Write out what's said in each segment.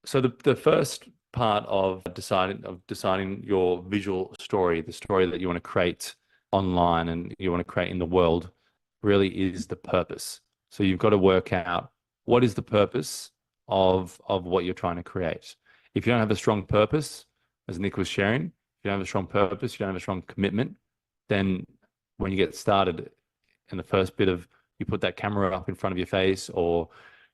So the first part of deciding your visual story, the story that you want to create online and you want to create in the world, really is the purpose. So you've got to work out what is the purpose of what you're trying to create. If you don't have a strong purpose, as Nick was sharing, if you don't have a strong purpose, you don't have a strong commitment, then when you get started in the first bit of you put that camera up in front of your face, or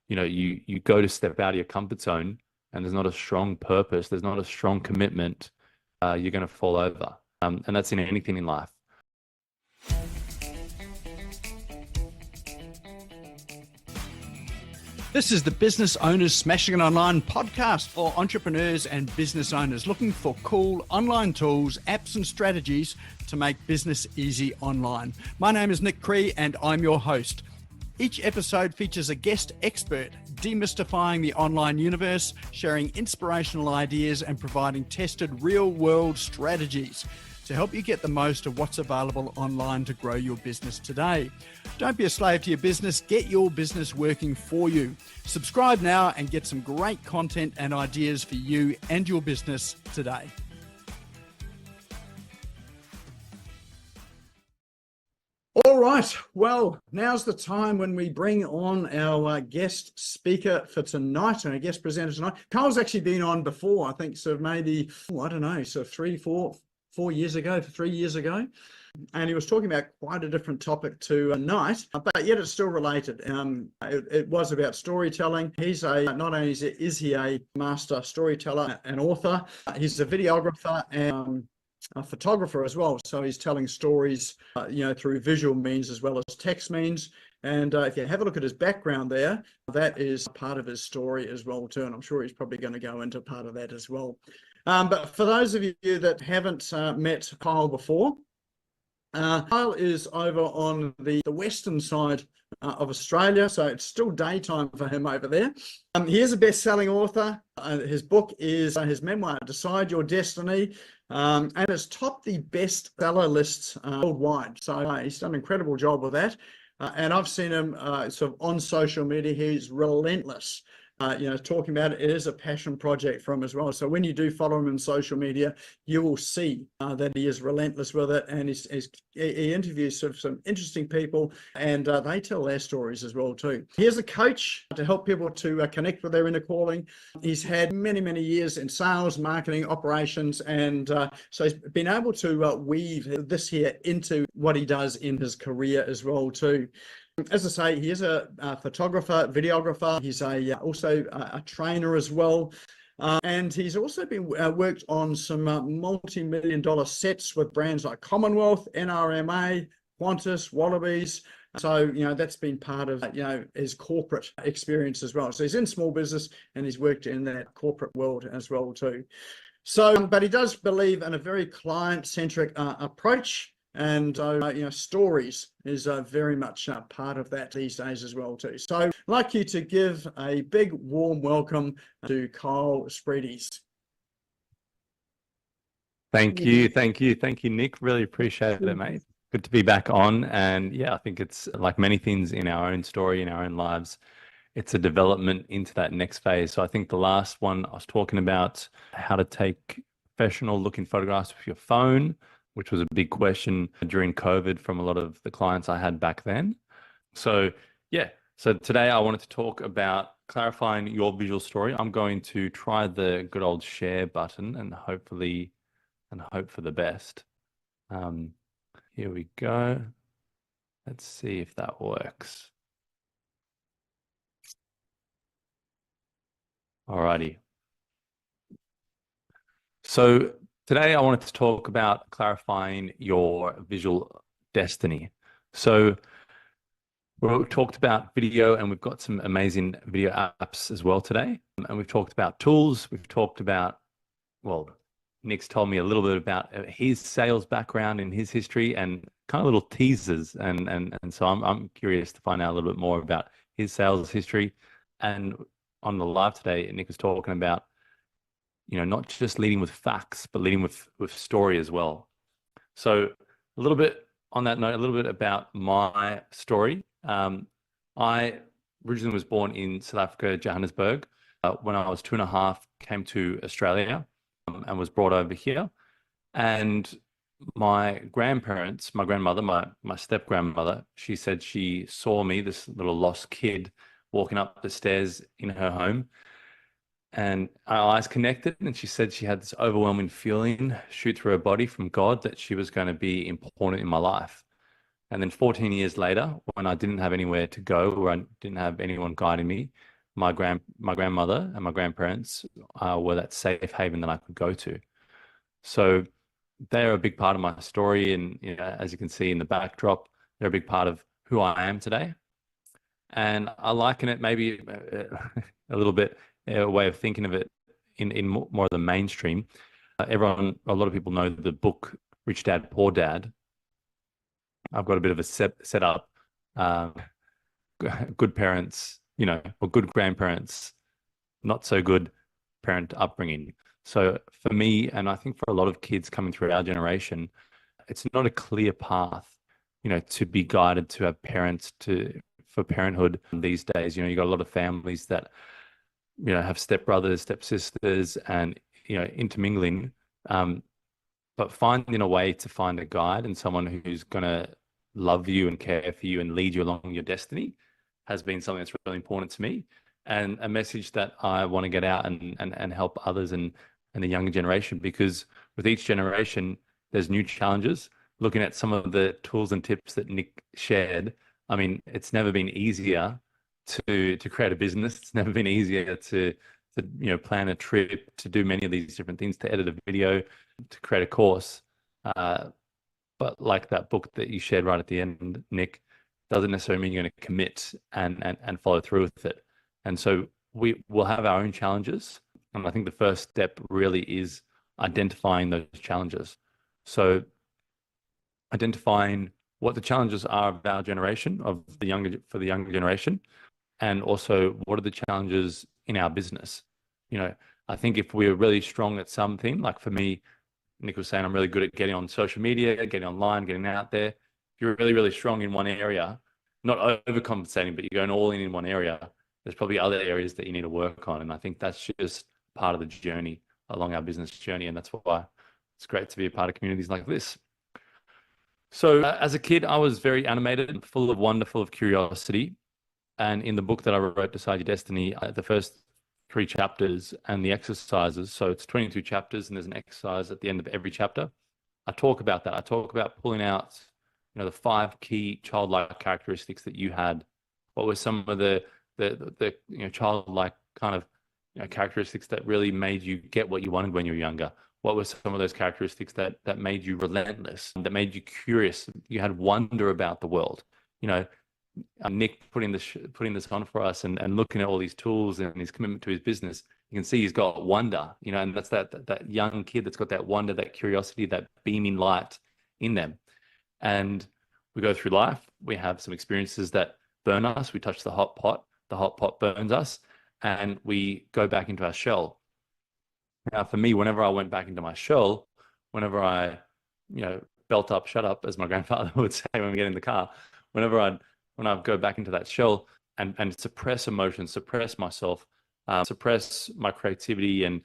you go to step out of your comfort zone and there's not a strong purpose, there's not a strong commitment, you're going to fall over. And that's in anything in life. This is the Business Owners Smashing It Online podcast for entrepreneurs and business owners looking for cool online tools, apps and strategies to make business easy online. My name is Nick Cree and I'm your host. Each episode features a guest expert demystifying the online universe, sharing inspirational ideas and providing tested real-world strategies to help you get the most of what's available online to grow your business today. Don't be a slave to your business, get your business working for you. Subscribe now and get some great content and ideas for you and your business today. All right, well, now's the time when we bring on our guest speaker for tonight and our guest presenter tonight. Kyle's actually been on before, I think, so maybe, I don't know, so 3 years ago, and he was talking about quite a different topic tonight, but yet it's still related. It was about storytelling. He's not only is he a master storyteller and author, he's a videographer and a photographer as well. So he's telling stories, through visual means as well as text means. And if you have a look at his background there, that is part of his story as well too. And I'm sure he's probably going to go into part of that as well. But for those of you that haven't met Kyle before, Kyle is over on the western side of Australia, so it's still daytime for him over there. He is a best-selling author. His book is his memoir, Decide Your Destiny, and it's topped the bestseller lists worldwide. So he's done an incredible job with that. And I've seen him sort of on social media. He's relentless. Talking about it is a passion project for him as well. So when you do follow him on social media, you will see that he is relentless with it. And he interviews some interesting people, and they tell their stories as well too. He is a coach to help people to connect with their inner calling. He's had many, many years in sales, marketing, operations, and so he's been able to weave this here into what he does in his career as well too. As I say, he is a photographer, videographer. He's also a trainer as well. And he's also been worked on some multi-million-dollar sets with brands like Commonwealth, NRMA, Qantas, Wallabies. So, that's been part of, his corporate experience as well. So he's in small business and he's worked in that corporate world as well too. So, but he does believe in a very client-centric approach. And stories is very much part of that these days as well too. So I'd like you to give a big warm welcome to Kyle Spyrides. Thank you, Nick. Really appreciate it, mate. Good to be back on. And yeah, I think it's like many things in our own story, in our own lives, it's a development into that next phase. So I think the last one I was talking about how to take professional looking photographs with your phone, which was a big question during COVID from a lot of the clients I had back then. So today I wanted to talk about clarifying your visual story. I'm going to try the good old share button and hope for the best. Here we go. Let's see if that works. Alrighty. So today I wanted to talk about clarifying your visual destiny. So we've talked about video and we've got some amazing video apps as well today. And we've talked about tools. We've talked about, Nick's told me a little bit about his sales background and his history and kind of little teasers. And so I'm curious to find out a little bit more about his sales history. And on the live today, Nick was talking about not just leading with facts, but leading with story as well. So a little bit on that note, a little bit about my story. I originally was born in South Africa, Johannesburg. when I was 2.5, came to Australia and was brought over here. And my grandparents, my grandmother, my step grandmother, she said she saw me, this little lost kid, walking up the stairs in her home, and our eyes connected. And she said she had this overwhelming feeling shoot through her body from God that she was going to be important in my life. And then 14 years later, when I didn't have anywhere to go, or I didn't have anyone guiding me, my grandmother and my grandparents were that safe haven that I could go to. So they're a big part of my story, and as you can see in the backdrop, they're a big part of who I am today. And I liken it maybe a little bit, a way of thinking of it in more of the mainstream. A lot of people know the book Rich Dad Poor Dad. I've got a bit of a set up. Good parents, or good grandparents, not so good parent upbringing. So for me, and I think for a lot of kids coming through our generation, it's not a clear path, to be guided to have parents for parenthood these days. You got a lot of families that, have stepbrothers, stepsisters, and, intermingling. But finding a way to find a guide and someone who's going to love you and care for you and lead you along your destiny has been something that's really important to me, and a message that I want to get out and help others and the younger generation, because with each generation, there's new challenges. Looking at some of the tools and tips that Nick shared, I mean, it's never been easier to create a business. It's never been easier to plan a trip, to do many of these different things, to edit a video, to create a course. But like that book that you shared right at the end, Nick, doesn't necessarily mean you're going to commit and follow through with it. And so we will have our own challenges. And I think the first step really is identifying those challenges. So identifying what the challenges are of our generation, for the younger generation, and also what are the challenges in our business. I think if we're really strong at something, like for me, Nick was saying, I'm really good at getting on social media, getting online, getting out there. If you're really, really strong in one area, not overcompensating, but you're going all in one area, there's probably other areas that you need to work on. And I think that's just part of the journey along our business journey. And that's why it's great to be a part of communities like this. So as a kid, I was very animated and full of wonder, full of curiosity. And in the book that I wrote, Decide Your Destiny, the first 3 chapters and the exercises, so it's 22 chapters and there's an exercise at the end of every chapter. I talk about that. I talk about pulling out, the 5 key childlike characteristics that you had. What were some of the childlike kind of characteristics that really made you get what you wanted when you were younger? What were some of those characteristics that made you relentless, that made you curious? You had wonder about the world. Nick putting this on for us and looking at all these tools and his commitment to his business, you can see he's got wonder, and that's that young kid that's got that wonder, that curiosity, that beaming light in them. And we go through life, we have some experiences that burn us, we touch the hot pot burns us, and we go back into our shell. Now, for me, whenever I went back into my shell, whenever I, belt up, shut up, as my grandfather would say when we get in the car, when I go back into that shell and suppress emotions, suppress myself, suppress my creativity and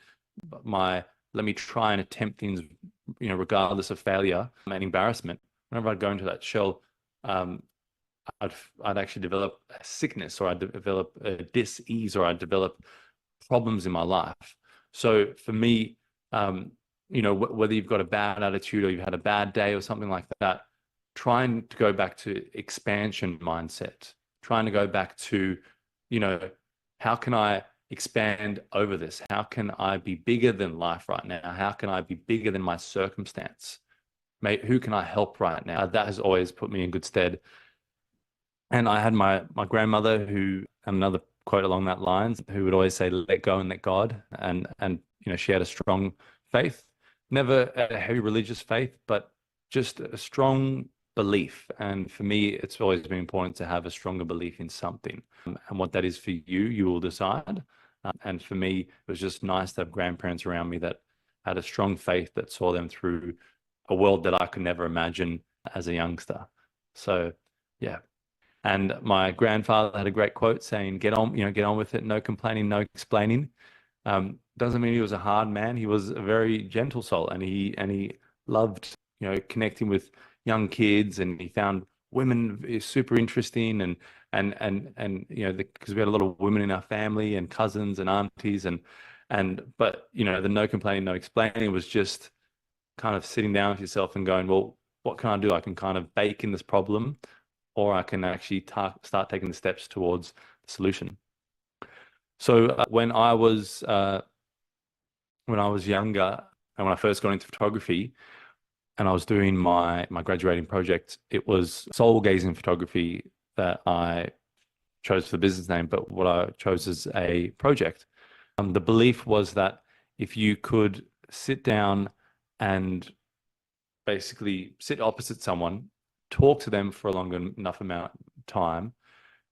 let me try and attempt things, regardless of failure and embarrassment. Whenever I'd go into that shell, I'd actually develop a sickness, or I'd develop a dis-ease, or I'd develop problems in my life. So for me, whether you've got a bad attitude or you've had a bad day or something like that, trying to go back to expansion mindset, trying to go back to, how can I expand over this? How can I be bigger than life right now? How can I be bigger than my circumstance? Mate, who can I help right now? That has always put me in good stead. And I had my grandmother, who, another quote along that lines, who would always say, let go and let God. And she had a strong faith, never a heavy religious faith, but just a strong belief. And for me, it's always been important to have a stronger belief in something. And what that is for you, you will decide. And for me, it was just nice to have grandparents around me that had a strong faith that saw them through a world that I could never imagine as a youngster. So, yeah. And my grandfather had a great quote saying, get on, get on with it. No complaining, no explaining. Doesn't mean he was a hard man. He was a very gentle soul, and he loved, connecting with young kids, and he found women super interesting, and because we had a lot of women in our family and cousins and aunties, but the no complaining, no explaining was just kind of sitting down with yourself and going, well, what can I do? I can kind of bake in this problem, or I can actually start taking the steps towards the solution. So when I was younger and when I first got into photography and I was doing my graduating project, it was soul gazing photography that I chose for the business name, but what I chose as a project. The belief was that if you could sit down and basically sit opposite someone, talk to them for a long enough amount of time,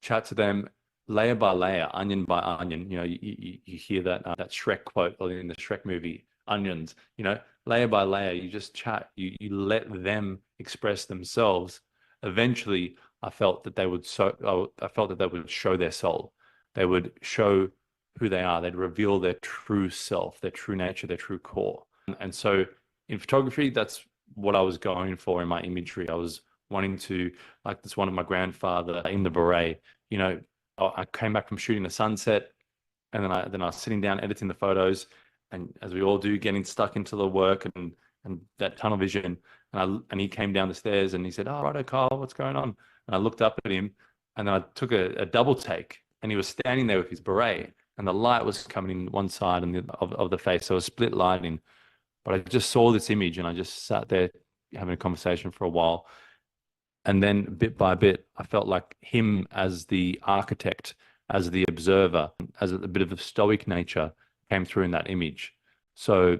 chat to them layer by layer, onion by onion. You hear that Shrek quote in the Shrek movie, onions. Layer by layer, you just chat. You let them express themselves. Eventually, I felt that they would show their soul. They would show who they are. They'd reveal their true self, their true nature, their true core. And so, in photography, that's what I was going for in my imagery. I was wanting to, like this one of my grandfather in the beret. I came back from shooting a sunset, and then I was sitting down editing the photos, and as we all do, getting stuck into the work and that tunnel vision. And he came down the stairs and he said, "Oh, righto, Kyle, what's going on?" And I looked up at him, and then I took a double take, and he was standing there with his beret, and the light was coming in one side of the face, so it was split lighting. But I just saw this image, and I just sat there having a conversation for a while. And then bit by bit, I felt like him as the architect, as the observer, as a bit of a stoic nature came through in that image. So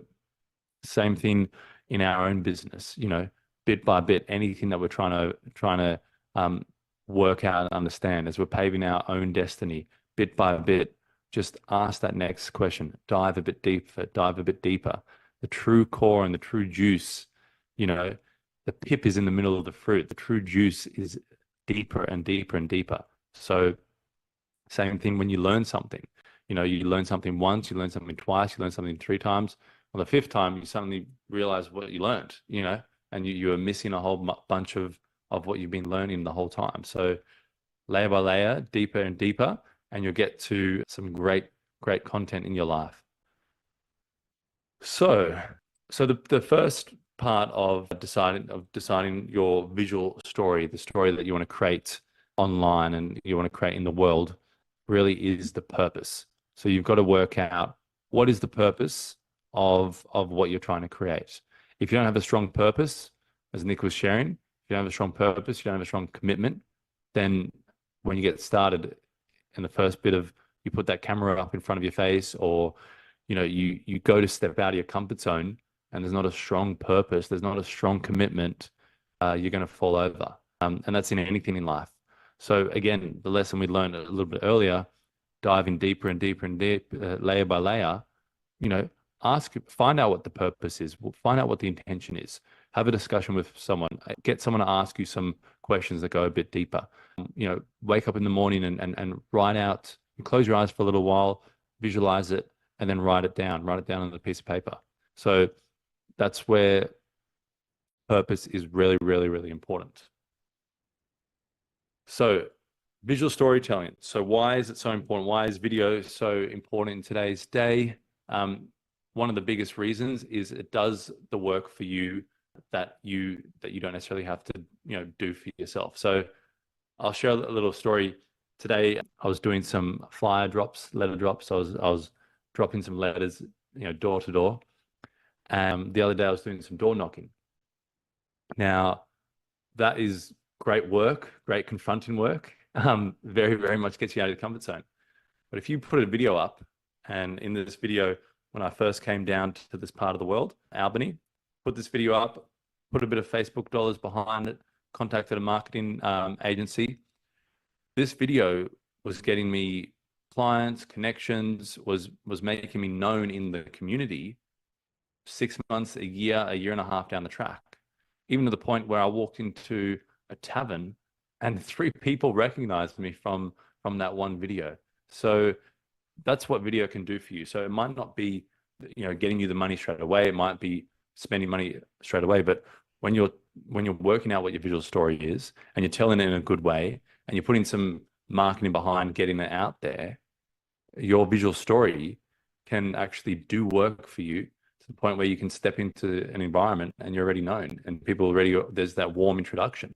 same thing in our own business, bit by bit, anything that we're trying to work out and understand as we're paving our own destiny, bit by bit, just ask that next question, dive a bit deeper, dive a bit deeper. The true core and the true juice, the pip is in the middle of the fruit. The true juice is deeper and deeper and deeper. So same thing when you learn something. You learn something once, you learn something twice, you learn something 3 times. On the 5th time, you suddenly realize what you learned, and you are missing a whole bunch of what you've been learning the whole time. So layer by layer, deeper and deeper, and you'll get to some great, great content in your life. So the first part of deciding your visual story, the story that you want to create online and you want to create in the world, really is the purpose. So you've got to work out what is the purpose of what you're trying to create. If you don't have a strong purpose, as Nick was sharing, if you don't have a strong purpose, you don't have a strong commitment, then when you get started in the first bit of you put that camera up in front of your face, or you go to step out of your comfort zone and there's not a strong purpose, there's not a strong commitment, you're going to fall over. And that's in anything in life. So again, the lesson we learned a little bit earlier, diving deeper and deeper and deeper, layer by layer, find out what the purpose is, find out what the intention is, have a discussion with someone, get someone to ask you some questions that go a bit deeper. Wake up in the morning and write out, close your eyes for a little while, visualize it, and then write it down on a piece of paper. So that's where purpose is really, really, really important. So visual storytelling. So why is it so important? Why is video so important in today's day? One of the biggest reasons is it does the work for you that you don't necessarily have to do for yourself. So I'll share a little story. Today I was doing some flyer drops, letter drops. I was dropping some letters, door to door. The other day I was doing some door knocking. Now that is great work, great confronting work. Very, very much gets you out of your comfort zone. But if you put a video up, and in this video, when I first came down to this part of the world, Albany, put this video up, put a bit of Facebook dollars behind it, contacted a marketing agency. This video was getting me clients, connections, was making me known in the community 6 months, a year and a half down the track, even to the point where I walked into a tavern and 3 people recognized me from that one video. So that's what video can do for you. So it might not be, getting you the money straight away. It might be spending money straight away. But when you're working out what your visual story is and you're telling it in a good way and you're putting some marketing behind getting it out there, your visual story can actually do work for you to the point where you can step into an environment and you're already known and people already, there's that warm introduction.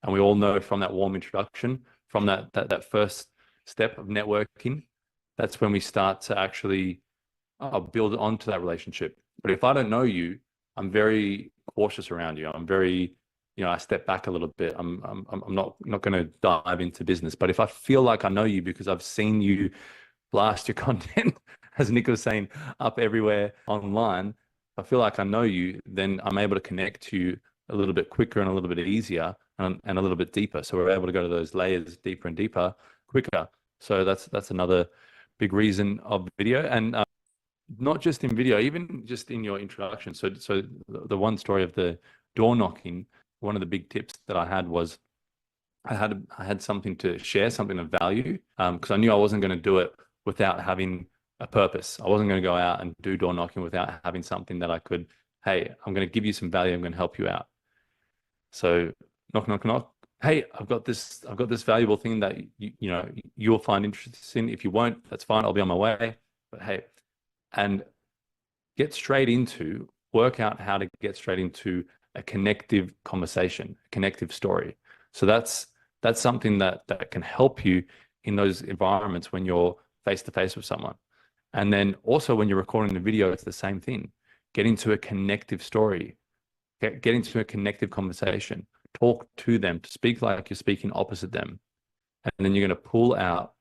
And we all know from that warm introduction, from that first step of networking, that's when we start to actually build onto that relationship. But if I don't know you, I'm very cautious around you. I'm very, I step back a little bit. I'm not going to dive into business. But if I feel like I know you because I've seen you blast your content, as Nick was saying, up everywhere online, if I feel like I know you, then I'm able to connect to you a little bit quicker and a little bit easier and a little bit deeper. So we're able to go to those layers deeper and deeper quicker. So that's another big reason of video. And not just in video, even just in your introduction. So the one story of the door knocking, one of the big tips that I had was I had something to share, something of value, because I knew I wasn't going to do it without having a purpose. I wasn't going to go out and do door knocking without having something that I could, hey, I'm going to give you some value. I'm going to help you out. So knock, knock, knock. Hey, I've got this valuable thing that you'll find interesting. If you won't, that's fine. I'll be on my way. But hey, and work out how to get straight into a connective conversation, a connective story. So that's something that can help you in those environments when you're face to face with someone. And then also when you're recording the video, it's the same thing. Get into a connective story, get into a connective conversation, talk to them, to speak like you're speaking opposite them. And then you're going to pull out,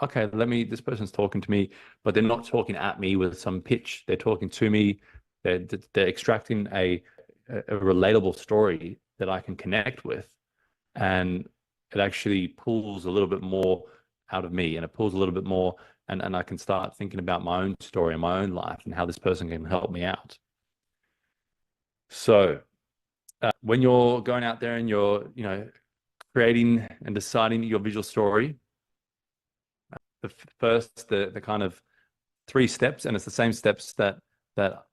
okay, this person's talking to me, but they're not talking at me with some pitch. They're talking to me. They're extracting a relatable story that I can connect with. And it actually pulls a little bit more out of me, and it pulls a little bit more, and I can start thinking about my own story and my own life and how this person can help me out. So when you're going out there and you're, creating and deciding your visual story, the kind of 3 steps, and it's the same steps that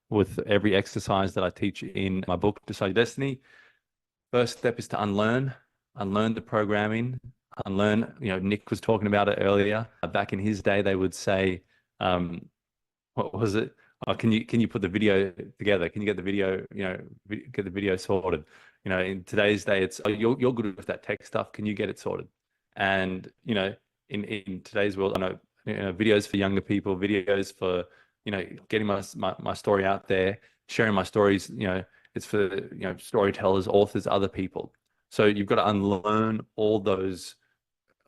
with every exercise that I teach in my book, Decide Your Destiny. First step is to unlearn the programming, unlearn, Nick was talking about it earlier. Back in his day, they would say, what was it? Oh, can you put the video together? Can you get the video, get the video sorted? In today's day, it's, oh, you're good with that tech stuff. Can you get it sorted? And, in today's world, I know, videos for younger people, videos for, getting my story out there, sharing my stories, it's for, storytellers, authors, other people. So you've got to unlearn all those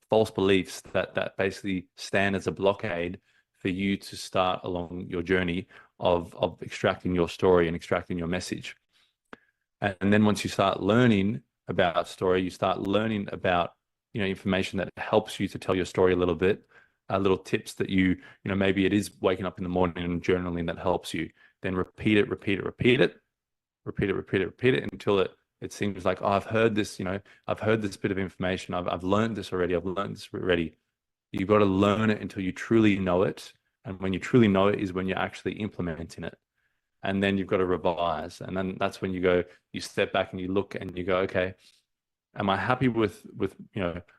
false beliefs that basically stand as a blockade for you to start along your journey of extracting your story and extracting your message. And then once you start learning about story, you start learning about, information that helps you to tell your story a little bit, little tips that maybe it is waking up in the morning and journaling that helps you. Then repeat it until it seems like, oh, I've heard this, I've heard this bit of information. I've learned this already. You've got to learn it until you truly know it. And when you truly know it is when you're actually implementing it. And then you've got to revise. And then that's when you step back and you look and you go, okay, am I happy with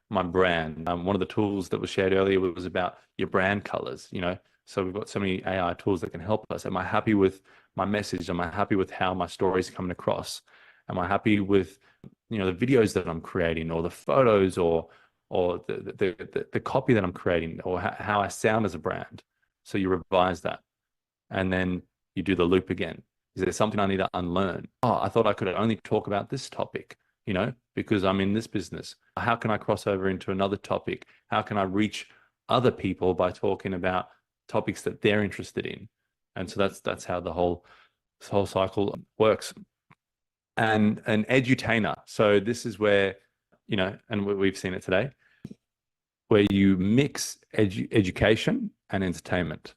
my brand? One of the tools that was shared earlier was about your brand colors, So we've got so many AI tools that can help us. Am I happy with my message? Am I happy with how my story is coming across? Am I happy with, the videos that I'm creating, or the photos, or the copy that I'm creating, or how I sound as a brand? So you revise that, and then you do the loop again. Is there something I need to unlearn? Oh, I thought I could only talk about this topic, because I'm in this business. How can I cross over into another topic? How can I reach other people by talking about topics that they're interested in? And so that's how this whole cycle works. And an edutainer. So this is where, and we've seen it today, where you mix education and entertainment.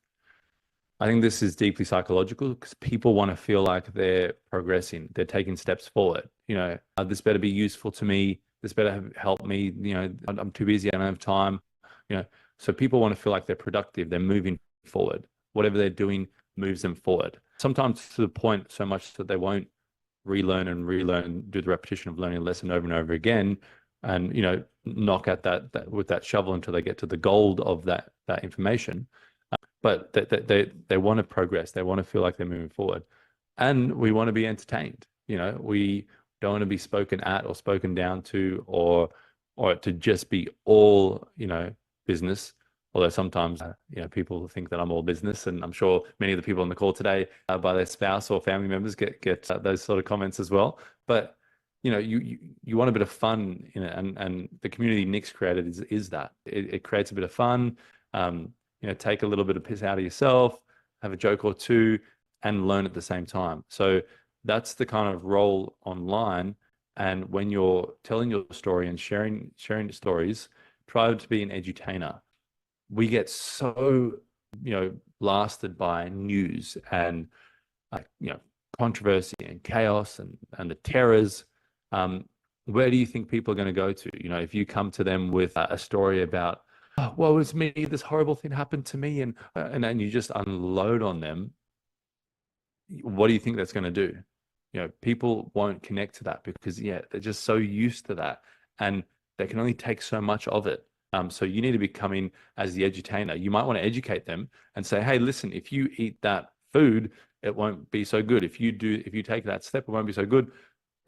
I think this is deeply psychological because people want to feel like they're progressing, they're taking steps forward. This better be useful to me this better help me. I'm too busy. I don't have time. So people want to feel like they're productive. They're moving forward. Whatever they're doing moves them forward. Sometimes to the point so much that they won't relearn, do the repetition of learning a lesson over and over again, and knock at that with that shovel until they get to the gold of that information. But they want to progress. They want to feel like they're moving forward, and we want to be entertained. We don't want to be spoken at or spoken down to, or to just be all business. Although sometimes people think that I'm all business, and I'm sure many of the people on the call today, by their spouse or family members, get those sort of comments as well. But you want a bit of fun, and the community Nick's created is that it creates a bit of fun. Take a little bit of piss out of yourself, have a joke or two, and learn at the same time. So that's the kind of role online. And when you're telling your story and sharing your stories, try to be an edutainer. We get so blasted by news and controversy and chaos and the terrors. Where do you think people are going to go to? If you come to them with a story about, oh, well, it's me, this horrible thing happened to me, and then you just unload on them, what do you think that's going to do? People won't connect to that because they're just so used to that, and they can only take so much of it. So you need to be coming as the edutainer. You might want to educate them and say, hey, listen, if you eat that food, it won't be so good. If you take that step, it won't be so good.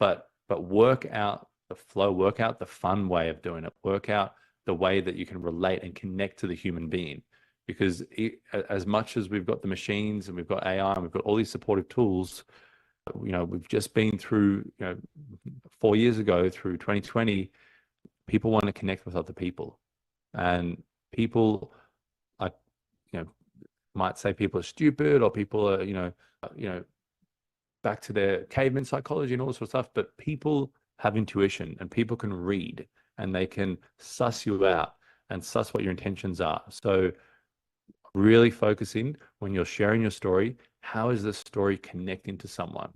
But work out the flow, work out the fun way of doing it, work out the way that you can relate and connect to the human being. Because as much as we've got the machines and we've got AI and we've got all these supportive tools, we've just been through, 4 years ago through 2020, people want to connect with other people. And people are, might say people are stupid, or people are, back to their caveman psychology and all this sort of stuff. But people have intuition, and people can read, and they can suss you out and suss what your intentions are. So really focusing when you're sharing your story, how is the story connecting to someone?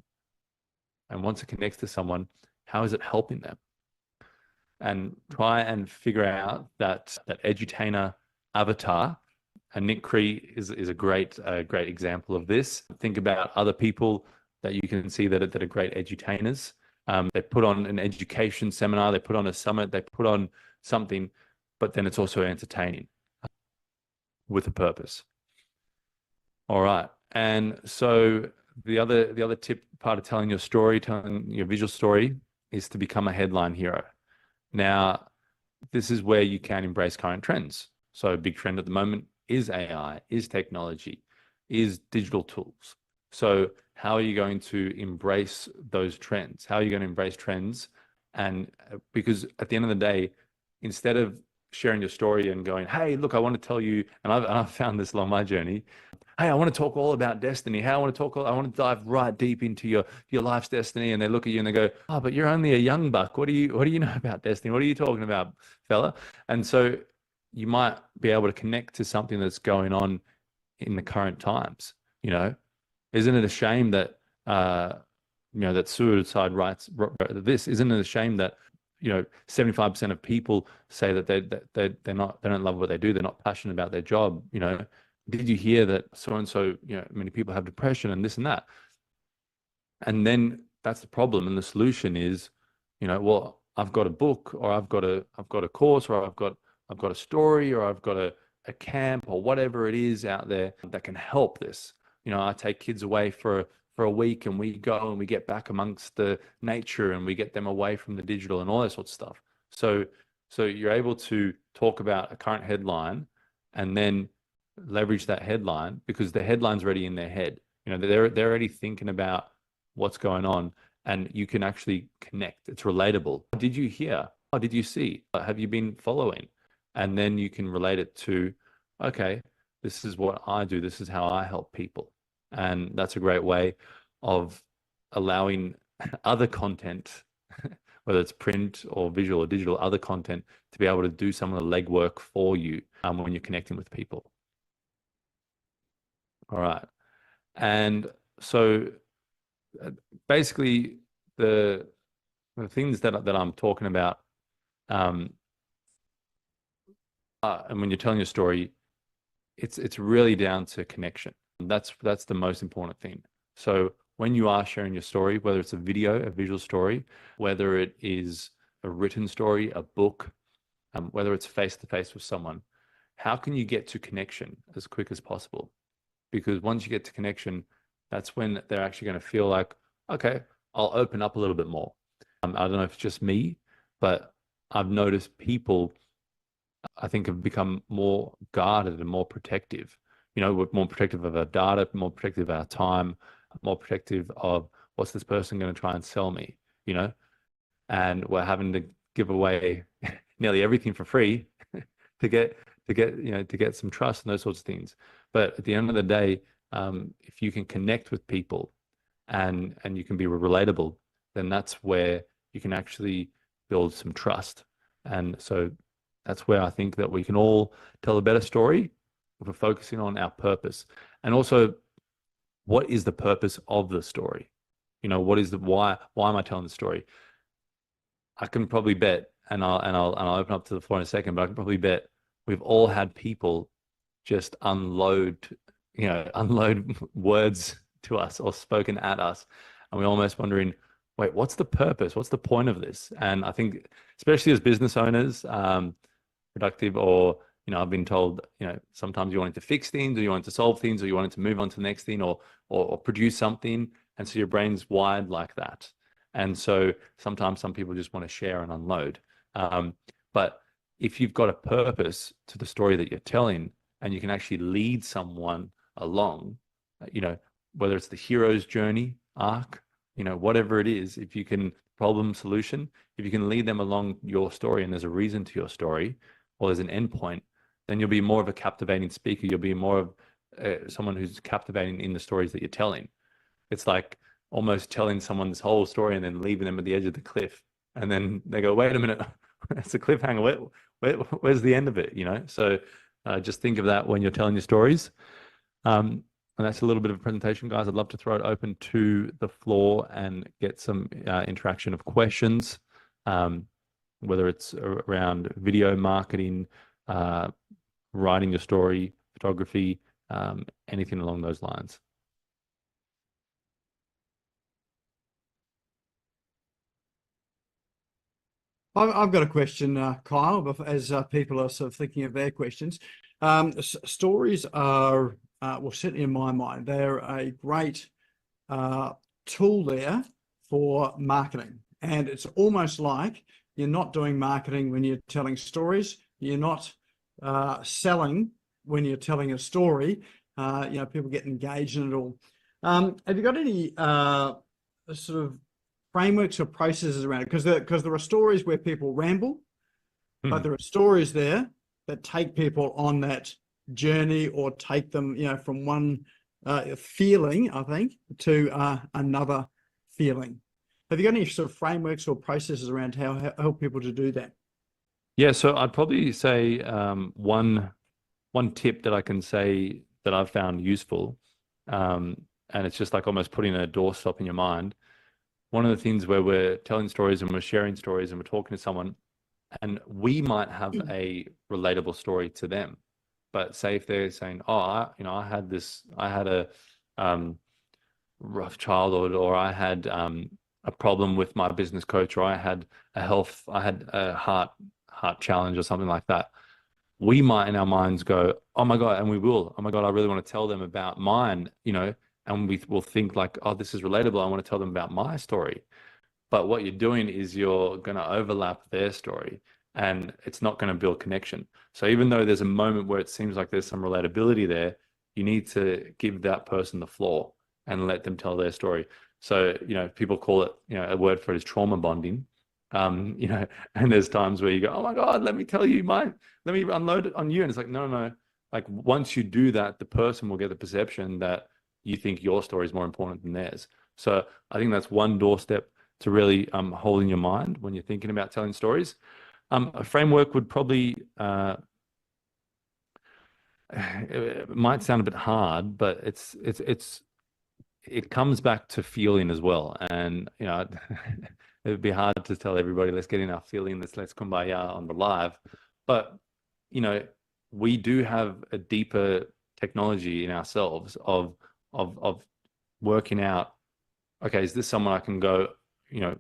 And once it connects to someone, how is it helping them? And try and figure out that edutainer avatar. And Nick Cree is a great example of this. Think about other people that you can see that are great edutainers. They put on an education seminar, they put on a summit, they put on something, but then it's also entertaining with a purpose. All right. And so the other tip, part of telling your story, telling your visual story, is to become a headline hero. Now, this is where you can embrace current trends. So a big trend at the moment is AI, is technology, is digital tools. So how are you going to embrace those trends? How are you going to embrace trends? And because at the end of the day, instead of sharing your story and going, hey, look, I want to tell you, and I've found this along my journey, hey, I want to talk all about destiny. Hey, I want to dive right deep into your life's destiny. And they look at you and they go, oh, but you're only a young buck. What do you know about destiny? What are you talking about, fella? And so you might be able to connect to something that's going on in the current times. Isn't it a shame that that suicide writes this? Isn't it a shame that 75% of people say that they don't love what they do, they're not passionate about their job? Did you hear that so and so, many people have depression and this and that? And then that's the problem. And the solution is, well, I've got a book, or I've got a course, or I've got a story, or I've got a camp, or whatever it is out there that can help this. I take kids away for a week, and we go and we get back amongst the nature, and we get them away from the digital and all that sort of stuff. So you're able to talk about a current headline and then leverage that headline, because the headline's already in their head. They're already thinking about what's going on, and you can actually connect. It's relatable. Did you hear? Oh, did you see? Have you been following? And then you can relate it to, okay, this is what I do. This is how I help people. And that's a great way of allowing other content, whether it's print or visual or digital, other content, to be able to do some of the legwork for you when you're connecting with people. All right. And so basically the things that I'm talking about Um, and when you're telling your story, it's really down to connection. That's the most important thing. So when you are sharing your story, whether it's a video, a visual story, whether it is a written story, a book, whether it's face to face with someone, how can you get to connection as quick as possible? Because once you get to connection, that's when they're actually going to feel like, okay, I'll open up a little bit more. I don't know if it's just me, but I've noticed people, I think, have become more guarded and more protective. We're more protective of our data, more protective of our time, more protective of what's this person going to try and sell me, you know? And we're having to give away nearly everything for free to get some trust and those sorts of things. But at the end of the day, if you can connect with people and you can be relatable, then that's where you can actually build some trust. And so that's where I think that we can all tell a better story if we're focusing on our purpose. And also, what is the purpose of the story? What is the why? Why am I telling the story? I can probably bet, and I'll open up to the floor in a second, but I can probably bet we've all had people just unload words to us or spoken at us, and we're almost wondering, wait, what's the purpose? What's the point of this? And I think, especially as business owners, productive, or I've been told, sometimes you want to fix things, or you want to solve things, or you want to move on to the next thing, or produce something, and so your brain's wired like that. And so sometimes some people just want to share and unload. But if you've got a purpose to the story that you're telling, and you can actually lead someone along, whether it's the hero's journey arc, whatever it is, if you can problem solution, if you can lead them along your story and there's a reason to your story, or there's an endpoint, then you'll be more of a captivating speaker. You'll be more of someone who's captivating in the stories that you're telling. It's like almost telling someone this whole story and then leaving them at the edge of the cliff. And then they go, wait a minute, it's a cliffhanger. Where's the end of it? So just think of that when you're telling your stories. And that's a little bit of a presentation, guys. I'd love to throw it open to the floor and get some interaction of questions, whether it's around video marketing, writing your story, photography, anything along those lines. I've got a question, Kyle, as people are sort of thinking of their questions. Stories are, well, certainly in my mind, they're a great tool there for marketing. And it's almost like you're not doing marketing when you're telling stories. You're not selling when you're telling a story. People get engaged in it all. Have you got any sort of frameworks or processes around it? Because there are stories where people ramble, but there are stories there that take people on that journey or take them, from one feeling, I think, to another feeling. Have you got any sort of frameworks or processes around how help people to do that? Yeah, so I'd probably say one tip that I can say that I've found useful, and it's just like almost putting a doorstop in your mind. One of the things where we're telling stories and we're sharing stories and we're talking to someone, and we might have a relatable story to them. But say if they're saying, "Oh, I had a rough childhood, or I had a problem with my business coach, or I had a heart challenge or something like that." We might in our minds go, "Oh my God," and we will, "Oh my God, I really want to tell them about mine," and we will think like, "Oh, this is relatable. I want to tell them about my story." But what you're doing is you're going to overlap their story, and it's not going to build connection. So even though there's a moment where it seems like there's some relatability there, you need to give that person the floor and let them tell their story. So, people call it, a word for it is trauma bonding. And there's times where you go, "Oh my God, let me tell you mine. Let me unload it on you." And it's like, no, no, no. Like once you do that, the person will get the perception that you think your story is more important than theirs. So I think that's one doorstep to really hold in your mind when you're thinking about telling stories. A framework would probably, it might sound a bit hard, but it's it comes back to feeling as well. And, it would be hard to tell everybody, let's get in our feeling, let's kumbaya on the live. But, we do have a deeper technology in ourselves of working out, okay, is this someone I can go,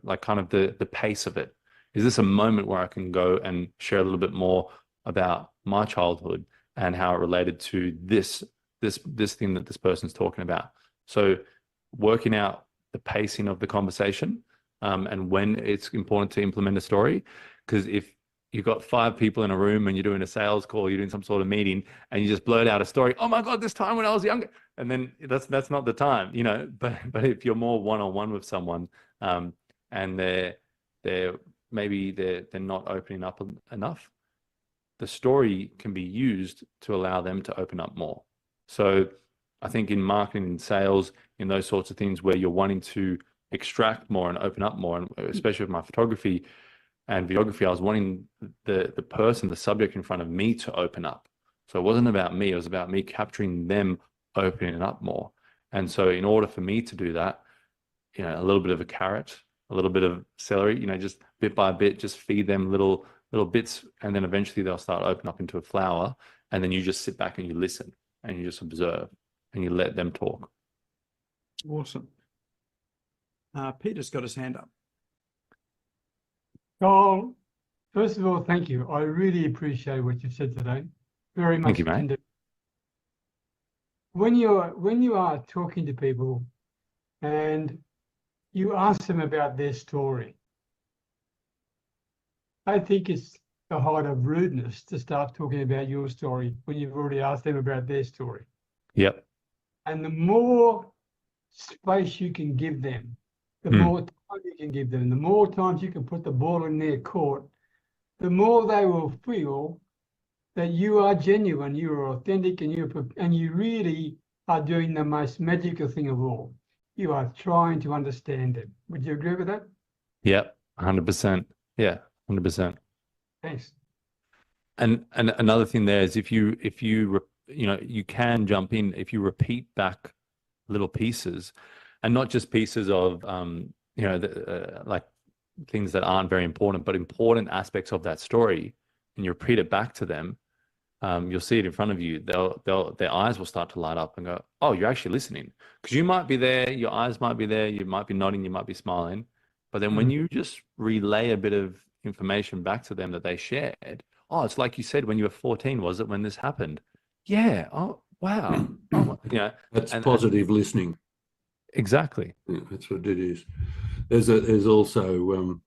like kind of the pace of it? Is this a moment where I can go and share a little bit more about my childhood and how it related to this thing that this person's talking about? So working out the pacing of the conversation, and when it's important to implement a story. Because if you've got 5 people in a room and you're doing a sales call, you're doing some sort of meeting, and you just blurt out a story, oh my God, this time when I was younger, and then that's not the time, but if you're more one-on-one with someone, and they're maybe they're not opening up enough, the story can be used to allow them to open up more. So I think in marketing and sales, in those sorts of things where you're wanting to extract more and open up more, and especially with my photography and videography, I was wanting the person, the subject in front of me to open up. So it wasn't about me, it was about me capturing them opening up more. And so in order for me to do that, a little bit of a carrot, a little bit of celery, just bit by bit, just feed them little bits, and then eventually they'll start opening up into a flower. And then you just sit back and you listen and you just observe and you let them talk. Awesome. Peter's got his hand up. Carl, first of all, thank you. I really appreciate what you've said today. Very much. Thank you, mate. When you are talking to people and you ask them about their story, I think it's the height of rudeness to start talking about your story when you've already asked them about their story. Yep. And the more space you can give them, the more time you can give them, the more times you can put the ball in their court, the more they will feel that you are genuine, you are authentic, and you really are doing the most magical thing of all. You are trying to understand them. Would you agree with that? Yep, 100%. Yeah, 100%. Thanks. And another thing there is if you you can jump in if you repeat back little pieces, and not just pieces of like things that aren't very important, but important aspects of that story, and you repeat it back to them. You'll see it in front of you. Their eyes will start to light up and go, oh, you're actually listening. Because you might be there, your eyes might be there, you might be nodding, you might be smiling. But then when you just relay a bit of information back to them that they shared, oh, it's like you said when you were 14, was it, when this happened? Yeah. Oh, wow. Oh, That's positive listening. Exactly. Yeah, that's what it is. There's also,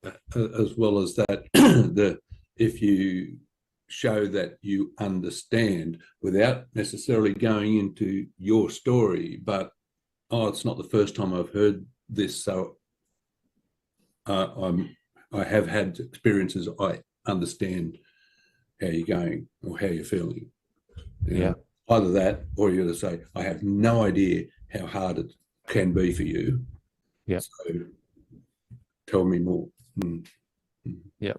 as well as that, if you show that you understand without necessarily going into your story, but it's not the first time I've heard this, so I have had experiences. I understand how you're going or how you're feeling. Yeah. Either that, or you're to say, I have no idea how hard it can be for you. Yeah. So tell me more. Yeah.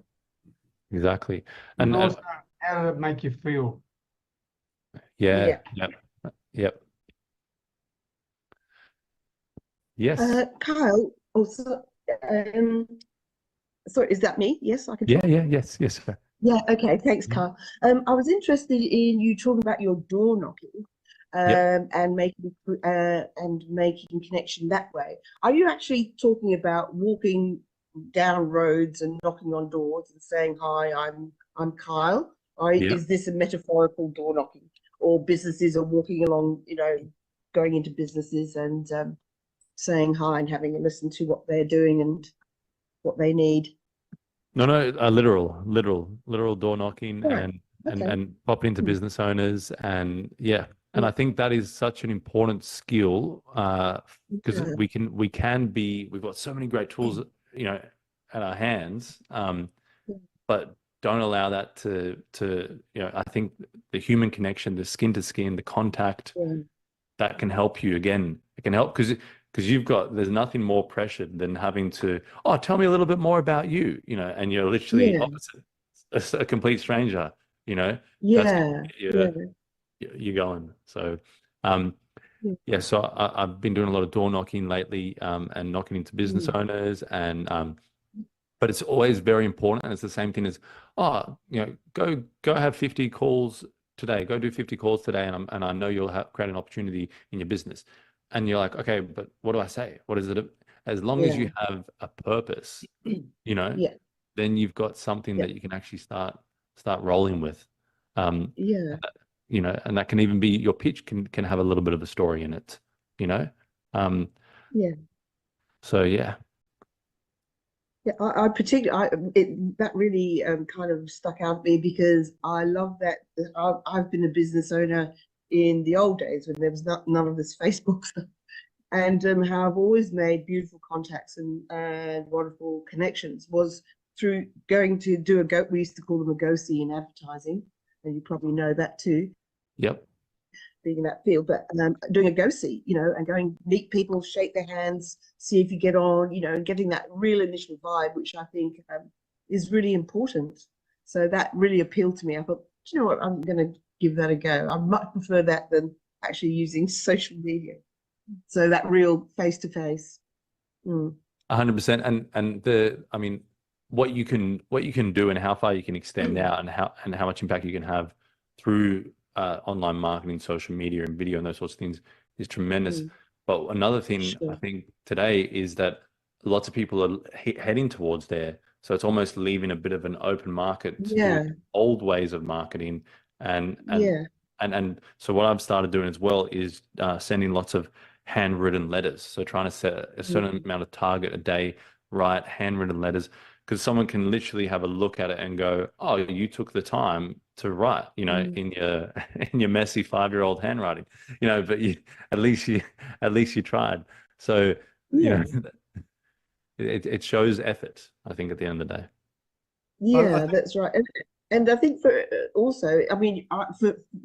Exactly. And And also, how did it make you feel? yeah. Yep. Yep. Yes. Kyle, also, sorry, is that me? Yes, I can Yeah. talk. Yeah. Yes. Yes. Sir. Yeah, okay, thanks, Kyle. I was interested in you talking about your door knocking, and making connection that way. Are you actually talking about walking down roads and knocking on doors and saying, hi, I'm Kyle? Or is this a metaphorical door knocking? Or businesses are walking along, going into businesses and saying hi and having a listen to what they're doing and what they need? No, literal door knocking, Right. and popping into business owners, and I think that is such an important skill, because we've got so many great tools, at our hands, but don't allow that to I think the human connection, the skin to skin, the contact, that can help you. Again, it can help because there's nothing more pressured than having to, tell me a little bit more about you, and you're literally opposite, a complete stranger, that's you're you're going. So yeah, so I've been doing a lot of door knocking lately, and knocking into business owners, and but it's always very important. And it's the same thing as, oh, go have 50 calls today, go do 50 calls today. And I know you'll create an opportunity in your business. And you're like, okay, but what do I say? What is it? As long as you have a purpose, then you've got something that you can actually start rolling with. And that can even be, your pitch can have a little bit of a story in it, So yeah. Yeah, I particularly, that really kind of stuck out to me, because I love that. I've been a business owner in the old days when there was none of this Facebook stuff, and how I've always made beautiful contacts and wonderful connections was through going to do we used to call them a go-see in advertising, and you probably know that too. Yep. Being in that field, but doing a go-see, and going meet people, shake their hands, see if you get on, and getting that real initial vibe, which I think is really important. So that really appealed to me. I thought, do you know what, I'm going to give that a go. I much prefer that than actually using social media. So that real face-to-face. 100%. And what you can do and how far you can extend out, and how much impact you can have through online marketing, social media, and video, and those sorts of things is tremendous. But another thing I think today is that lots of people are heading towards there. So it's almost leaving a bit of an open market to do old ways of marketing. And so what I've started doing as well is sending lots of handwritten letters. So trying to set a certain amount of target a day, write handwritten letters, because someone can literally have a look at it and go, oh, you took the time to write, in your messy 5-year-old handwriting, but at least you tried. So, it shows effort, I think, at the end of the day. Yeah, that's right. And I think for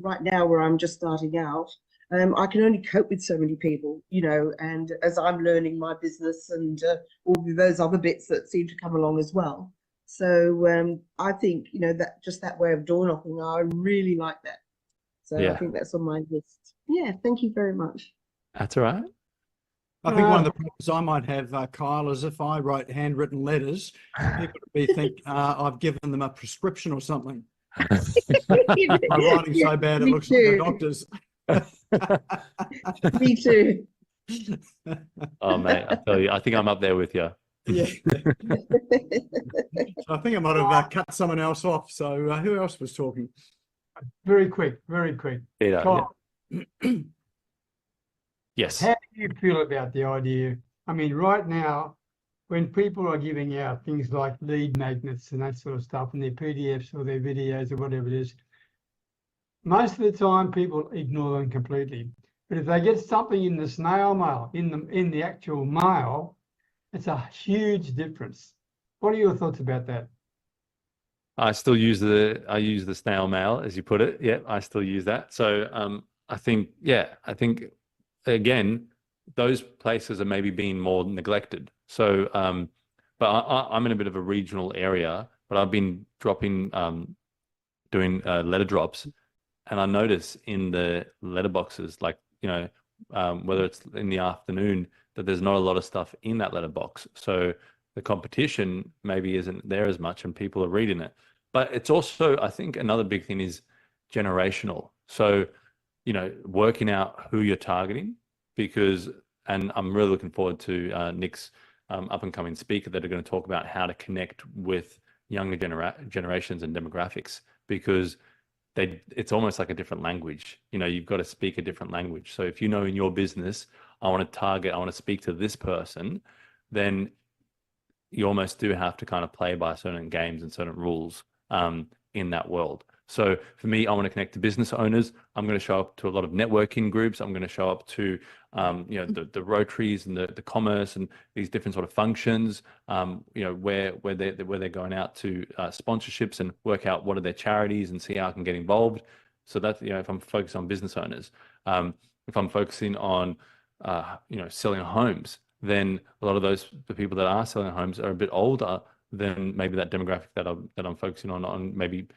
right now, where I'm just starting out, I can only cope with so many people, and as I'm learning my business and all of those other bits that seem to come along as well. So I think, that just that way of door knocking, I really like that. So I think that's on my list. Yeah, thank you very much. That's all right. I think one of the problems I might have, Kyle, is if I write handwritten letters, people would think I've given them a prescription or something. My writing's so bad it looks like a doctor's. Me too. Oh, mate, I tell you, I think I'm up there with you. Yeah. So I think I might have cut someone else off. So who else was talking? Very quick. Peter, Yes. How do you feel about the idea? I mean, right now, when people are giving out things like lead magnets and that sort of stuff in their PDFs or their videos or whatever it is, most of the time people ignore them completely. But if they get something in the snail mail, in the actual mail, it's a huge difference. What are your thoughts about that? I still use the snail mail, as you put it. Yeah, I still use that. So I think again, those places are maybe being more neglected. So but I'm in a bit of a regional area, but I've been doing letter drops, and I notice in the letterboxes, like, whether it's in the afternoon, that there's not a lot of stuff in that letterbox. So the competition maybe isn't there as much, and people are reading it. But it's also, I think, another big thing is generational. So, working out who you're targeting, and I'm really looking forward to Nick's up and coming speaker that are going to talk about how to connect with younger generations and demographics, because it's almost like a different language. You've got to speak a different language. So if in your business, I want to speak to this person, then you almost do have to kind of play by certain games and certain rules in that world. So for me, I want to connect to business owners. I'm going to show up to a lot of networking groups. I'm going to show up to, the Rotaries and the commerce and these different sort of functions, where they're going out to sponsorships and work out what are their charities and see how I can get involved. So that's, if I'm focused on business owners, if I'm focusing on, selling homes, then a lot of the people that are selling homes are a bit older than maybe that demographic that I'm focusing on maybe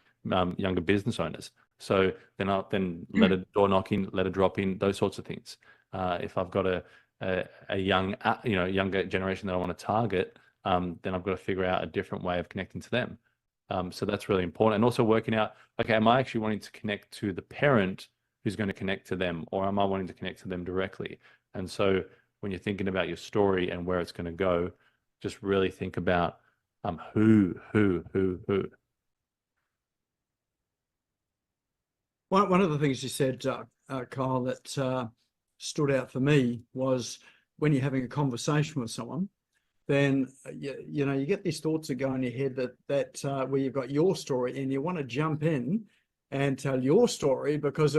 younger business owners. So then letter door knocking, letter dropping, those sorts of things. If I've got a young, younger generation that I want to target, then I've got to figure out a different way of connecting to them. So that's really important. And also working out, okay, am I actually wanting to connect to the parent who's going to connect to them, or am I wanting to connect to them directly? And so when you're thinking about your story and where it's going to go, just really think about who. One of the things you said, Kyle, that stood out for me was when you're having a conversation with someone, then you get these thoughts that go in your head that where you've got your story and you want to jump in and tell your story because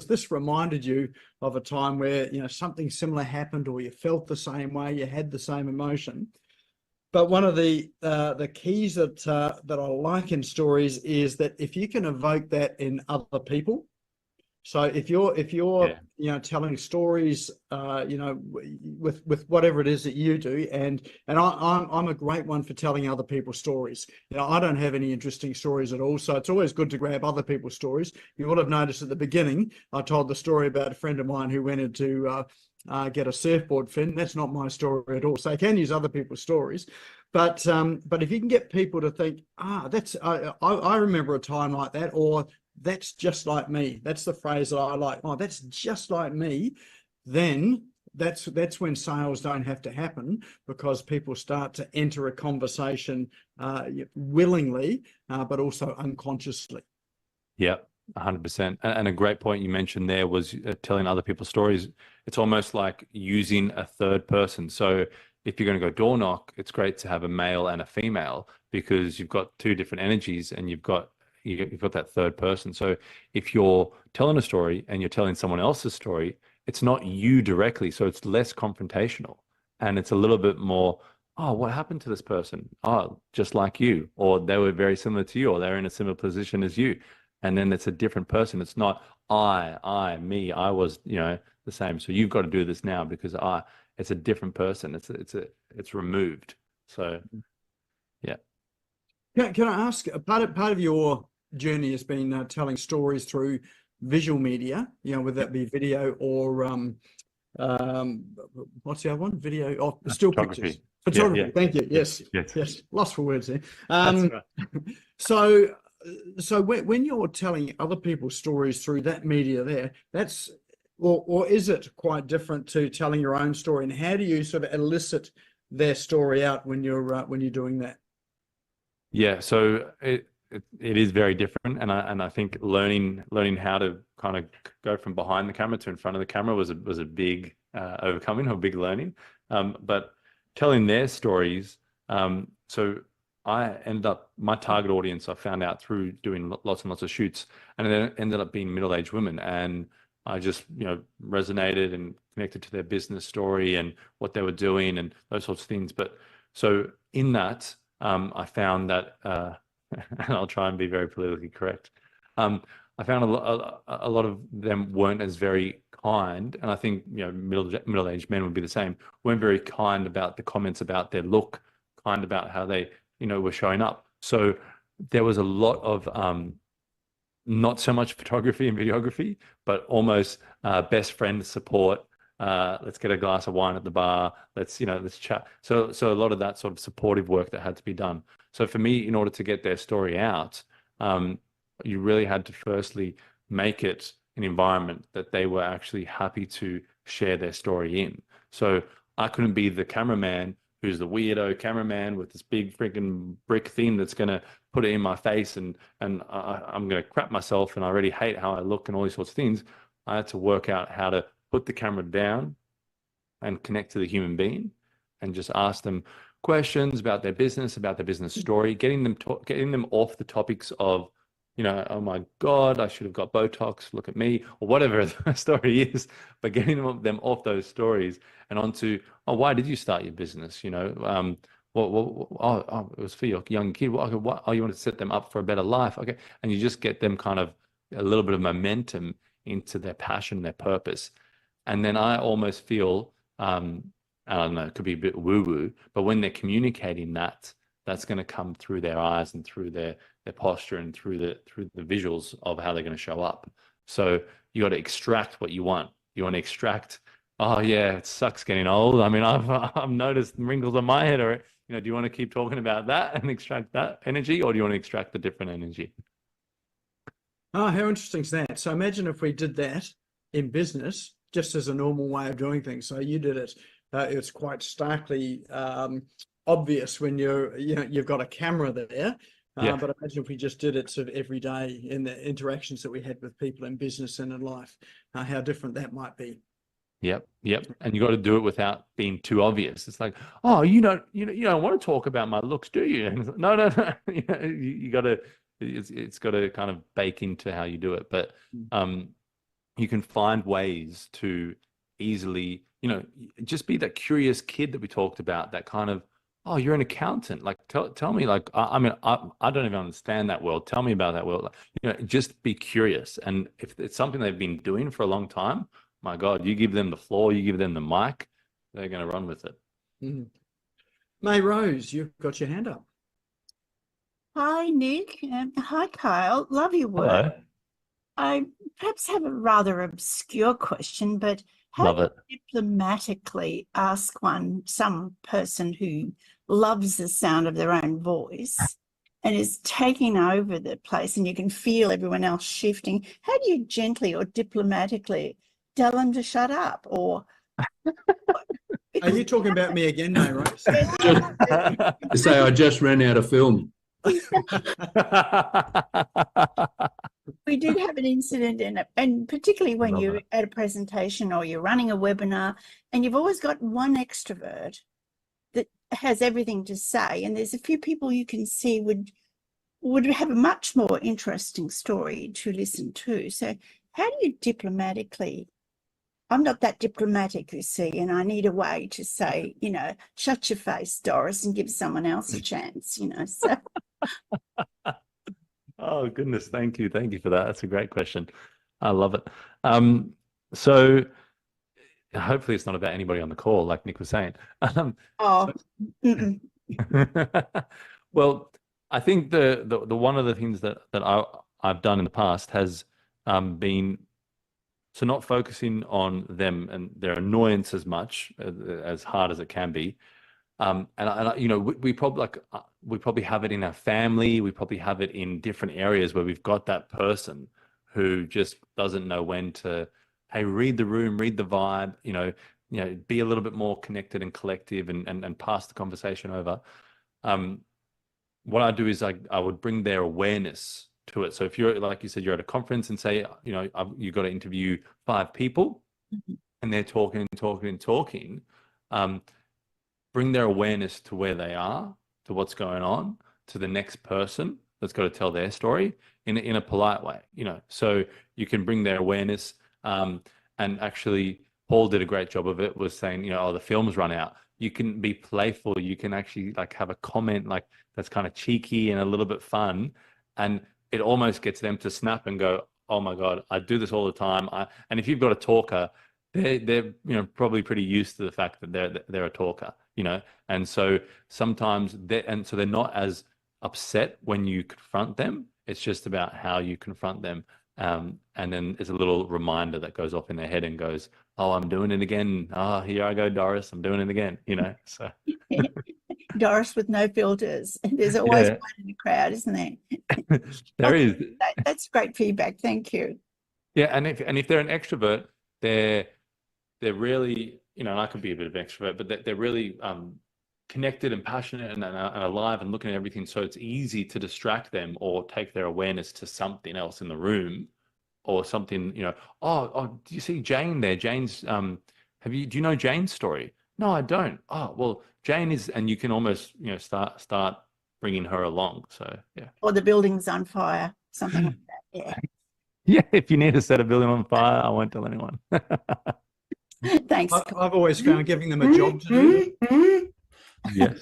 this reminded you of a time where something similar happened, or you felt the same way, you had the same emotion. But one of the keys that I like in stories is that if you can evoke that in other people. So if you're telling stories with whatever it is that you do, and I'm a great one for telling other people's stories. I don't have any interesting stories at all, so it's always good to grab other people's stories. You will have noticed at the beginning I told the story about a friend of mine who went into get a surfboard fin. That's not my story at all. So I can use other people's stories, but if you can get people to think, that's I remember a time like that, or that's just like me. That's the phrase that I like. Oh, that's just like me. Then that's when sales don't have to happen, because people start to enter a conversation willingly, but also unconsciously. Yeah, 100%. And a great point you mentioned there was telling other people's stories. It's almost like using a third person. So if you're going to go door knock, it's great to have a male and a female, because you've got two different energies and you've got that third person. So if you're telling a story and you're telling someone else's story, it's not you directly. So it's less confrontational, and it's a little bit more, oh, what happened to this person? Oh, just like you, or they were very similar to you, or they're in a similar position as you. And then it's a different person. It's not me, I was, the same. So you've got to do this now because it's a different person. It's removed. So yeah. Can I ask, part of your journey has been telling stories through visual media, whether that be video or what's the other one? Video or still Photography. pictures. Photography. Yeah. Thank you. Yes. Lost for words there. That's right. So when you're telling other people's stories through that media there, that's or is it quite different to telling your own story? And how do you sort of elicit their story out when you're doing that? Yeah, so it is very different, and I think learning how to kind of go from behind the camera to in front of the camera was a big overcoming, or big learning. But telling their stories, so I ended up, my target audience I found out through doing lots and lots of shoots, and it ended up being middle-aged women, and I just resonated and connected to their business story and what they were doing and those sorts of things. But so in that, I found that, and I'll try and be very politically correct. I found a lot of them weren't as very kind, and I think middle-aged men would be the same. Weren't very kind about the comments about their look, kind about how they were showing up. So there was a lot of not so much photography and videography, but almost best friend support. Let's get a glass of wine at the bar. Let's chat. So a lot of that sort of supportive work that had to be done. So for me, in order to get their story out, you really had to firstly make it an environment that they were actually happy to share their story in. So I couldn't be the cameraman who's the weirdo cameraman with this big freaking brick thing that's going to put it in my face, and I'm going to crap myself, and I already hate how I look and all these sorts of things. I had to work out how to put the camera down and connect to the human being and just ask them questions about their business story, getting them off the topics of, oh my God, I should have got Botox, look at me, or whatever the story is, but getting them off those stories and onto, oh, why did you start your business? It was for your young kid. Oh, you want to set them up for a better life. Okay. And you just get them kind of a little bit of momentum into their passion, their purpose. And then I almost feel, I don't know, it could be a bit woo-woo, but when they're communicating that's going to come through their eyes and through their posture and through the visuals of how they're going to show up. So you got to extract what you want. You want to extract, Oh yeah, it sucks getting old. I mean, I've noticed wrinkles on my head. Or do you want to keep talking about that and extract that energy, or do you want to extract the different energy? Oh, how interesting is that? So imagine if we did that in business, just as a normal way of doing things. So you did it. It's quite starkly obvious when you've got a camera there. Yeah. But imagine if we just did it sort of every day in the interactions that we had with people in business and in life, how different that might be. Yep. And you got to do it without being too obvious. It's like, oh, you don't want to talk about my looks, do you? And it's like, no. You got to. It's got to kind of bake into how you do it. But you can find ways to easily, just be that curious kid that we talked about. That kind of, oh, you're an accountant. Like, tell me. Like, I mean, I don't even understand that world. Tell me about that world. Like, just be curious. And if it's something they've been doing for a long time, my God, you give them the floor, you give them the mic, they're going to run with it. Mm. May Rose, you've got your hand up. Hi, Nick. Hi, Kyle. Love your work. Hello. I perhaps have a rather obscure question, but how Love do it. you diplomatically ask some person who loves the sound of their own voice and is taking over the place, and you can feel everyone else shifting? How do you gently or diplomatically tell them to shut up? Or Are you talking about me again, May Rose? To say I just ran out of film. we did have an incident in it, and particularly when Love you're it. at a presentation or you're running a webinar, and you've always got one extrovert that has everything to say, and there's a few people you can see would have a much more interesting story to listen to. So how do you diplomatically? I'm not that diplomatic, you see, and I need a way to say, shut your face, Doris, and give someone else a chance, so. Oh, goodness. Thank you for that. That's a great question. I love it. So hopefully it's not about anybody on the call, like Nick was saying. Oh, Well, I think the one of the things that I've done in the past has been, so not focusing on them and their annoyance as much, as hard as it can be. We probably have it in our family. We probably have it in different areas where we've got that person who just doesn't know when to, hey, read the room, read the vibe, be a little bit more connected and collective, and pass the conversation over. What I do is I would bring their awareness to it. So if you're, like you said, you're at a conference and say, you've got to interview 5 people, and they're talking and talking and talking, bring their awareness to where they are, to what's going on, to the next person that's got to tell their story in a polite way, So you can bring their awareness, and actually, Paul did a great job of it, was saying, the film's run out. You can be playful. You can actually have a comment that's kind of cheeky and a little bit fun, and it almost gets them to snap and go, oh my God, I do this all the time. And if you've got a talker, they're probably pretty used to the fact that they're a talker, and so sometimes they're not as upset when you confront them. It's just about how you confront them, and then there's a little reminder that goes off in their head and goes, oh, I'm doing it again. Oh, here I go, Doris, I'm doing it again. So Doris with no filters. There's always one in the crowd, isn't there? There is. That's great feedback. Thank you. Yeah, and if they're an extrovert, they're really, and I could be a bit of an extrovert, but they're really connected and passionate and alive and looking at everything. So it's easy to distract them or take their awareness to something else in the room, or something, oh, do you see Jane there? Jane's, do you know Jane's story? No, I don't. Oh, well, Jane is, and you can almost, start bringing her along. So, yeah. Or the building's on fire, something like that. Yeah. Yeah, if you need to set a building on fire, I won't tell anyone. Thanks. I've always found giving them a job to do. Yes.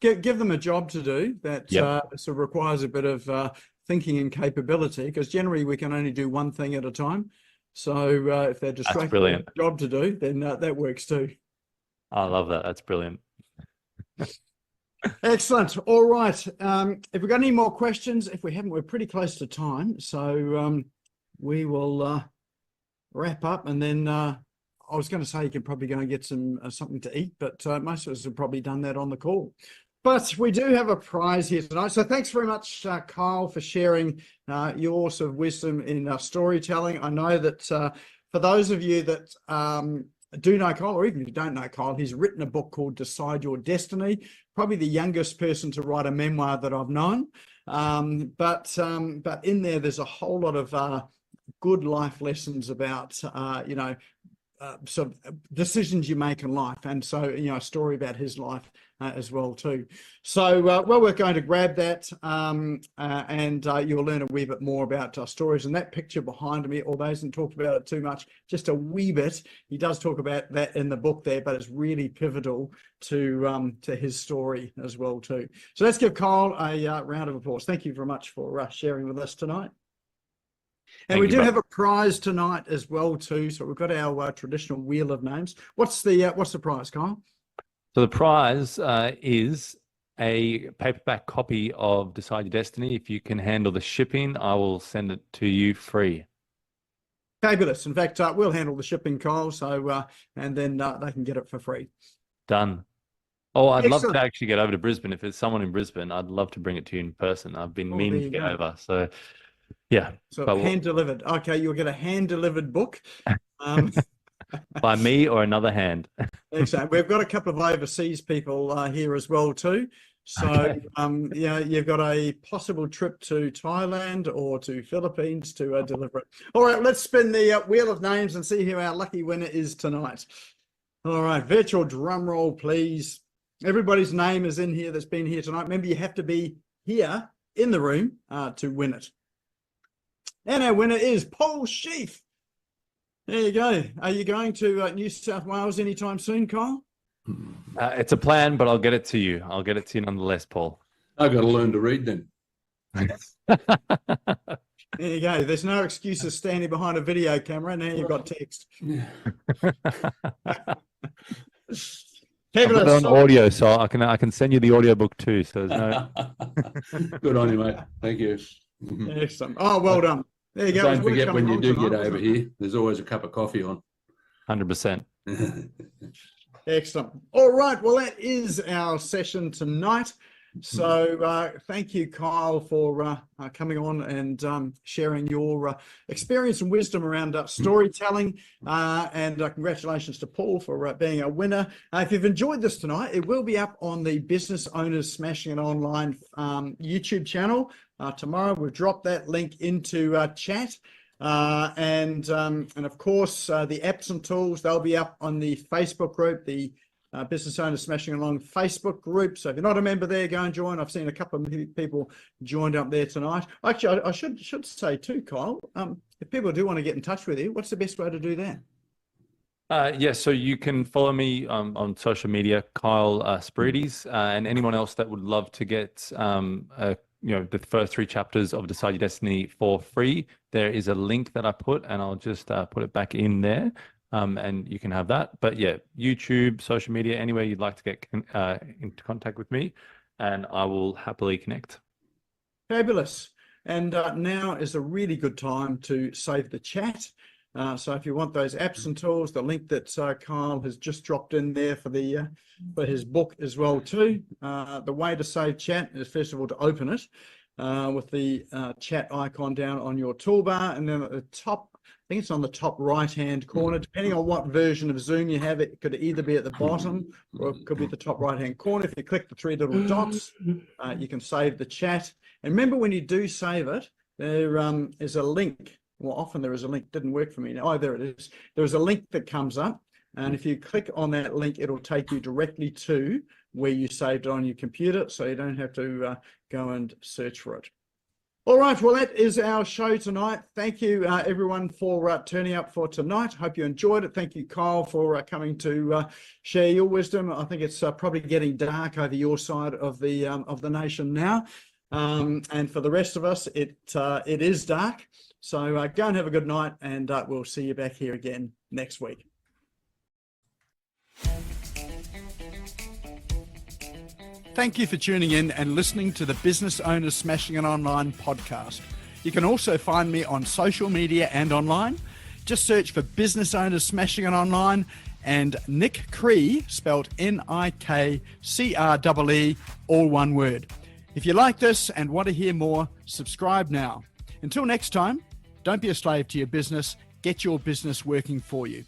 Give them a job to do that sort of requires a bit of thinking and capability, because generally we can only do one thing at a time. So if they're distracted with a job to do, then that works too. I love that. That's brilliant. Excellent. All right. If we've got any more questions, if we haven't, we're pretty close to time. So we will wrap up, and then I was going to say you can probably go and get some something to eat, but most of us have probably done that on the call. But we do have a prize here tonight. So thanks very much, Kyle, for sharing your sort of wisdom in storytelling. I know that for those of you that do know Kyle, or even if you don't know Kyle, he's written a book called Decide Your Destiny, probably the youngest person to write a memoir that I've known. But in there's a whole lot of good life lessons about, sort of decisions you make in life. And so, a story about his life as well too. So, we're going to grab that and you'll learn a wee bit more about stories. And that picture behind me, although he hasn't talked about it too much, just a wee bit, he does talk about that in the book there, but it's really pivotal to his story as well too. So let's give Kyle a round of applause. Thank you very much for sharing with us tonight. And we do have a prize tonight as well too. So we've got our traditional wheel of names. What's the prize, Kyle? So the prize is a paperback copy of Decide Your Destiny. If you can handle the shipping, I will send it to you free. Fabulous. In fact, we'll handle the shipping, Kyle. So and then they can get it for free. Done. Oh, I'd love to actually get over to Brisbane. If there's someone in Brisbane, I'd love to bring it to you in person. I've been meaning to get over. So. Yeah. So hand delivered. Okay, you'll get a hand delivered book. By me or another hand. Excellent. We've got a couple of overseas people here as well too. So okay. You've got a possible trip to Thailand or to Philippines to deliver it. All right, let's spin the wheel of names and see who our lucky winner is tonight. All right, virtual drum roll, please. Everybody's name is in here that's been here tonight. Remember, you have to be here in the room to win it. And our winner is Paul Sheaf. There you go. Are you going to New South Wales anytime soon, Kyle? It's a plan, but I'll get it to you. I'll get it to you nonetheless, Paul. I've got to learn to read then. There you go. There's no excuses standing behind a video camera. Now you've got text. I've got it on audio, so I can send you the audio book too. So there's no. Good on you, mate. Thank you. Excellent. Oh, well done. There you go. Don't forget when you do get over here, there's always a cup of coffee on. 100%. Excellent. All right. Well, that is our session tonight. So thank you, Kyle, for coming on and sharing your experience and wisdom around storytelling. And congratulations to Paul for being a winner. If you've enjoyed this tonight, it will be up on the Business Owners Smashing It Online YouTube channel. Tomorrow we've dropped that link into chat. And of course, the apps and tools, they'll be up on the Facebook group, the Business Owners Smashing Along Facebook group. So if you're not a member there, go and join. I've seen a couple of people joined up there tonight. Actually, I should say too, Kyle, if people do want to get in touch with you, what's the best way to do that? Yes, so you can follow me on social media, Kyle Spyrides, and anyone else that would love to get the first 3 chapters of Decide Your Destiny for free. There is a link that I put, and I'll just put it back in there. And you can have that. But yeah, YouTube, social media, anywhere you'd like to get into contact with me, and I will happily connect. Fabulous. And now is a really good time to save the chat. So if you want those apps and tools, the link that Kyle has just dropped in there for his book as well too. The way to save chat is first of all to open it with the chat icon down on your toolbar, and then at the top, I think it's on the top right-hand corner, depending on what version of Zoom you have. It could either be at the bottom or it could be at the top right-hand corner. If you click the 3 little dots, you can save the chat. And remember, when you do save it, there is a link. Well, often there is a link. Didn't work for me. Oh, there it is. There's a link that comes up. And if you click on that link, it'll take you directly to where you saved it on your computer. So you don't have to go and search for it. All right, well, that is our show tonight. Thank you, everyone, for turning up for tonight. Hope you enjoyed it. Thank you, Kyle, for coming to share your wisdom. I think it's probably getting dark over your side of the nation now. And for the rest of us, it is dark. So go and have a good night, and we'll see you back here again next week. Thank you for tuning in and listening to the Business Owners Smashing It Online podcast. You can also find me on social media and online. Just search for Business Owners Smashing It Online and Nick Cree, spelled Nikree, all one word. If you like this and want to hear more, subscribe now. Until next time, don't be a slave to your business. Get your business working for you.